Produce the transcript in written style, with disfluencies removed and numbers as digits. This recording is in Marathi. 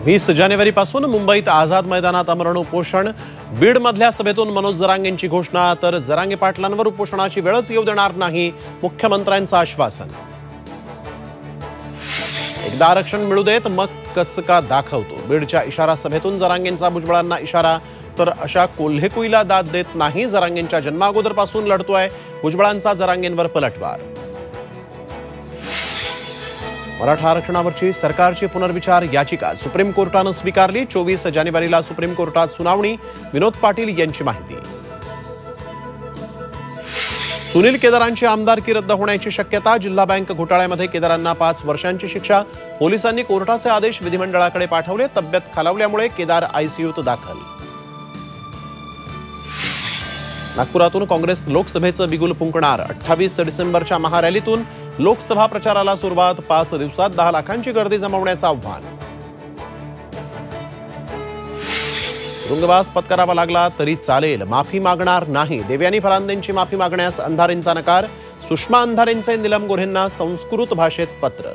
20 जानेवारीपासून मुंबईत आझाद मैदानात आमरण उपोषण। बीडमधल्या सभेतून मनोज जरांगेंची घोषणा, तर जरांगे पाटलांवर उपोषणाची वेळच येऊ देणार नाही, मुख्यमंत्र्यांचं आश्वासन। एकदा आरक्षण मिळू देत मग कचका दाखवतो, बीडच्या इशारा सभेतून जरांगेंचा भुजबळांना इशारा। तर अशा कोल्हेकुईला दाद देत नाही, जरांगेंच्या जन्माअगोदरपासून लढतोय, भुजबळांचा जरांगेंवर पलटवार। मराठा आरक्षणावरची सरकारची पुनर्विचार याचिका सुप्रीम कोर्टानं स्वीकारली। 24 जानेवारीला सुप्रीम कोर्टात सुनावणी, विनोद पाटील यांची माहिती। सुनील केदारांची आमदारकी रद्द होण्याची शक्यता, जिल्हा बँक घोटाळ्यामध्ये केदारांना 5 वर्षांची शिक्षा। पोलिसांनी कोर्टाचे आदेश विधिमंडळाकडे पाठवले, तब्येत खालावल्यामुळे केदार आयसीयूत दाखल। नागपुरातून काँग्रेस लोकसभेचं बिगुल फुंकणार, 28 डिसेंबरच्या महारॅलीतून लोकसभा प्रचाराला सुरुवात। 5 दिवसात 10 लाखांची गर्दी जमवण्याचं आव्हान। तुरुंगवास पत्करावा लागला तरी चालेल, माफी मागणार नाही, देवयानी फरांदेंची माफी मागण्यास अंधारेंचा नकार। सुषमा अंधारेंचे नीलम गोऱ्हेंना संस्कृत भाषेत पत्र।